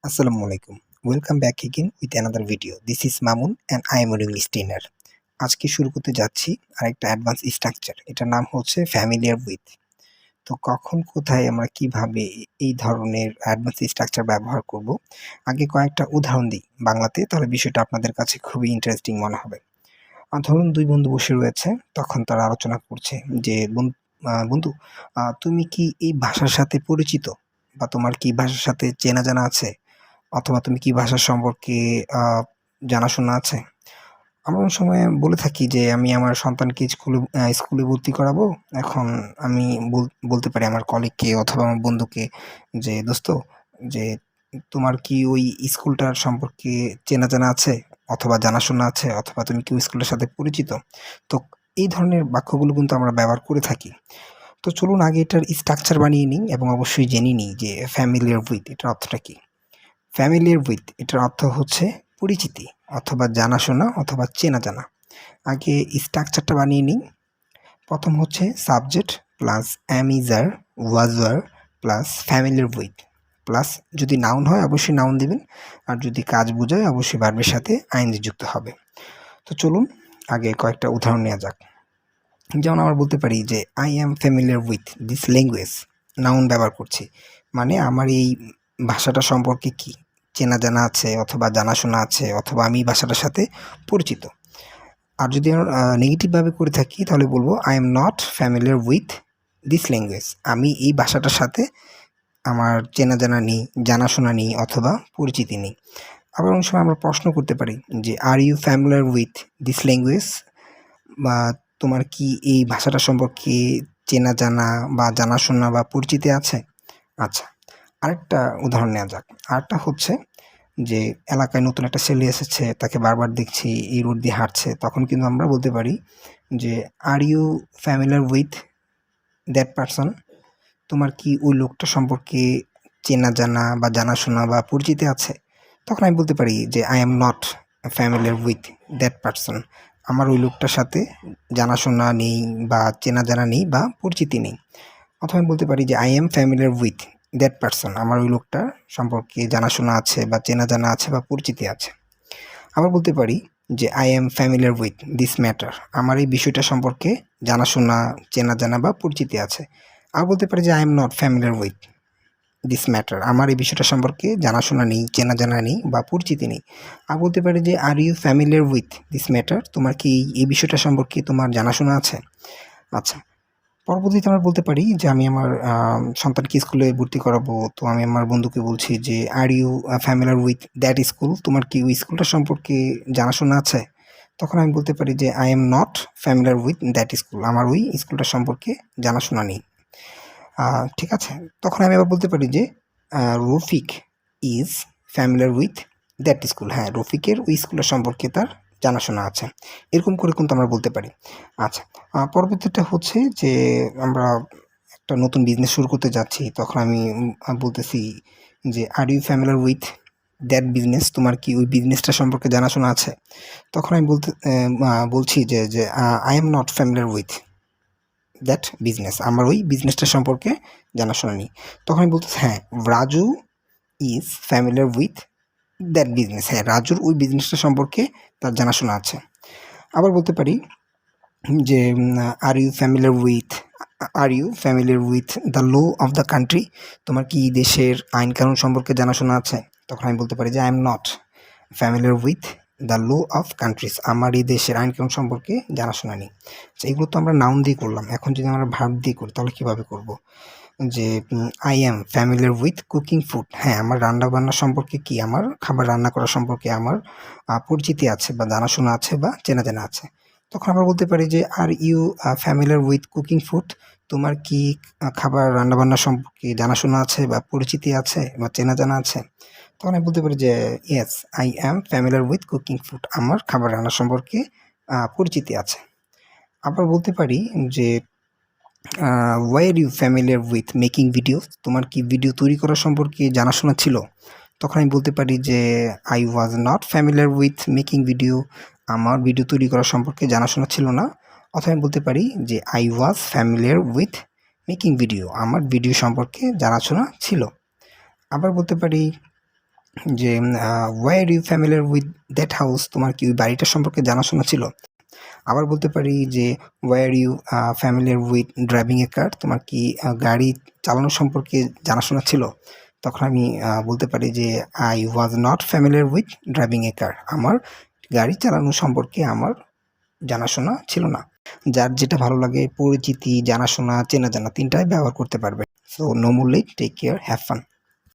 Assalamu alaikum. Welcome back again with another video. This is Mamun and I am a English trainer. আজকে শুরু করতে যাচ্ছি আরেকটা advance structure. এটার নাম হচ্ছে ফ্যামিলিয়ার উইথ। তো কখন কোথায় আমরা কিভাবে এই ধরনের অ্যাডভান্স স্ট্রাকচার ব্যবহার করব, আগে কয়েকটা উদাহরণ দিই বাংলাতে, তাহলে বিষয়টা আপনাদের কাছে খুবই ইন্টারেস্টিং মনে হবে। ধরুন দুই বন্ধু বসে রয়েছে, তখন তারা আলোচনা করছে যে বন্ধু, তুমি কি এই ভাষার সাথে পরিচিত বা তোমার কি ভাষার সাথে চেনা জানা আছে, অথবা তুমি কি ভাষা সম্পর্কে আ জানাশোনা আছে? আমরা অনেক সময় বলে থাকি যে, আমি আমার সন্তানকে স্কুলে ভর্তি করাবো। এখন আমি বলতে পারি আমার কলিগকে অথবা আমার বন্ধুকে যে, "দোস্ত, যে তোমার কি ওই স্কুলটার সম্পর্কে চেনা জানা আছে? অথবা জানাশোনা আছে? অথবা তুমি কি ওই স্কুলের সাথে পরিচিত?" তো এই ধরনের বাক্যগুলো কিন্তু আমরা ব্যবহার করে থাকি। তো চলুন আগে এটার স্ট্রাকচার বানিয়ে নিই এবং অবশ্যই জেনে নিই যে ফ্যামিলিয়ার উইথ এটার অর্থটা কী? ফ্যামিলিয়ার উইথ এটার অর্থ হচ্ছে পরিচিতি অথবা জানাশোনা অথবা চেনা জানা। আগে স্ট্রাকচারটা বানিয়ে নিই। প্রথম হচ্ছে subject plus am is are was were plus familiar with plus যদি নাউন হয় অবশ্যই নাউন দিবেন, আর যদি কাজ বোঝায় অবশ্যই ভার্বের সাথে আইএনজি যুক্ত হবে। তো চলুন আগে কয়েকটা উদাহরণ নেওয়া যাক। যেমন আমরা বলতে পারি যে I am familiar with this language. Noun ব্যবহার করছি, মানে আমার এই ভাষাটা সম্পর্কে কি চেনা জানা আছে অথবা জানাশোনা আছে, অথবা আমি এই ভাষাটার সাথে পরিচিত। আর যদি আমরা নেগেটিভভাবে করে থাকি তাহলে বলবো I am not familiar with this language. আমি এই ভাষাটার সাথে আমার চেনা জানা নেই, জানাশোনা নেই অথবা পরিচিতি নেই। আবার অনেক সময় আমরা প্রশ্ন করতে পারি যে are you familiar with this language, বা তোমার কি এই ভাষাটা সম্পর্কে চেনা জানা বা জানাশোনা বা পরিচিতি আছে? আচ্ছা, আরেকটা উদাহরণ নেওয়া যাক। আরেকটা হচ্ছে যে এলাকায় নতুন একটা ছেলে এসেছে, তাকে বারবার দেখছি এই রোড দিয়ে হাঁটছে, তখন কিন্তু আমরা বলতে পারি যে are you familiar with that person? তোমার কি ওই লোকটা সম্পর্কে চেনা জানা বা জানাশোনা বা পরিচিতি আছে? তখন আমি বলতে পারি যে I am not familiar with that person. আমার ওই লোকটার সাথে জানাশোনা নেই বা চেনা জানা নেই বা পরিচিতি নেই। অথবা আমি বলতে পারি যে I M familiar with that person. আমার ওই লোকটার সম্পর্কে জানাশোনা আছে বা চেনা জানা আছে বা পরিচিতি আছে। আবার বলতে পারি যে I M familiar with this matter. আমার এই বিষয়টা সম্পর্কে জানাশোনা, চেনা জানা বা পরিচিতি আছে। আর বলতে পারি যে I am not familiar with this matter. আমার এই বিষয়টা সম্পর্কে জানাশোনা নেই, চেনা জানা নেই বা পরিচিতি নেই। আর বলতে পারি যে are you familiar with this matter? তোমার কি এই বিষয়টা সম্পর্কে তোমার জানাশোনা আছে? আচ্ছা, পরবর্তীতে আমরা বলতে পারি যে আমি আমার সন্তানকে স্কুলে ভর্তি করাবো। তো আমি আমার বন্ধুকে বলছি যে are you familiar with that school? তোমার কি ওই স্কুলটা সম্পর্কে জানাশোনা আছে? তখন আমি বলতে পারি যে I am not familiar with that school. আমার ওই স্কুলটা সম্পর্কে জানাশোনা নেই। ঠিক আছে? তখন আমি আবার বলতে পারি যে Rafiq is familiar with that school. হ্যাঁ, রফিকের ওই স্কুলের সম্পর্কে তার জানাশোনা আছে। এরকম করে কিন্তু আমরা বলতে পারি। আচ্ছা, পরবর্তীটা হচ্ছে যে আমরা একটা নতুন বিজনেস শুরু করতে যাচ্ছি। তখন আমি বলতেছি যে are you familiar with that business? তোমার কি ওই বিজনেসটা সম্পর্কে জানাশোনা আছে? তখন আমি বলছি যে I am not familiar with that business. আমার ওই বিজনেসটা সম্পর্কে জানাশোনা নেই। তখন আমি বলতেছি হ্যাঁ, Raju is familiar with that business. হ্যাঁ, রাজুর ওই বিজনেসটা সম্পর্কে তার জানাশোনা আছে। আবার বলতে পারি যে are you familiar with the law of the country? তোমার কি এই দেশের আইন কানুন সম্পর্কে জানাশোনা আছে? তখন আমি বলতে পারি যে I am not familiar with the law of countries. আমার এই দেশের আইন কানুন সম্পর্কে জানাশোনা নেই। আচ্ছা, এগুলো তো আমরা নাউন দিয়ে করলাম। এখন যদি আমরা ভার্ব দিয়ে করি তাহলে কীভাবে করব? যে I am familiar with cooking food. হ্যাঁ, আমার রান্না-বান্না সম্পর্কে কি, আমার খাবার রান্না করা সম্পর্কে আমার পরিচিতি আছে বা জানাশোনা আছে বা চেনা জানা আছে। তখন আবার বলতে পারি যে are you familiar with cooking food? তোমার কি খাবার রান্নাবান্না সম্পর্কে জানাশোনা আছে বা পরিচিতি আছে বা চেনা জানা আছে? তখন আমি বলতে পারি যে yes, I am familiar with cooking food. আমার খাবার রান্না সম্পর্কে পরিচিতি আছে। আবার বলতে পারি যে were you familiar with making video? তোমার কি ভিডিও তৈরি করা সম্পর্কে জানাশোনা ছিল? তখন আমি বলতে পারি যে I was not familiar with making video. আমার ভিডিও তৈরি করা সম্পর্কে জানাশোনা ছিল না। অথবা আমি বলতে পারি যে I was familiar with making video. আমার ভিডিও সম্পর্কে জানাশোনা ছিল। আবার বলতে পারি যে why are you familiar with that house, তোমার কি ওই বাড়িটার সম্পর্কে জানাশোনা ছিল? আবার বলতে পারি যে why are you familiar with driving a car, তোমার কি গাড়ি চালানো সম্পর্কে জানাশোনা ছিল? তখন আমি বলতে পারি যে I was not familiar with driving a car, আমার গাড়ি চালানো সম্পর্কে আমার জানাশোনা ছিল না। যার যেটা ভালো লাগে, পরিচিতি, জানাশোনা, চেনা জানা তিনটাই ব্যবহার করতে পারবে। So no more late, take care, have fun.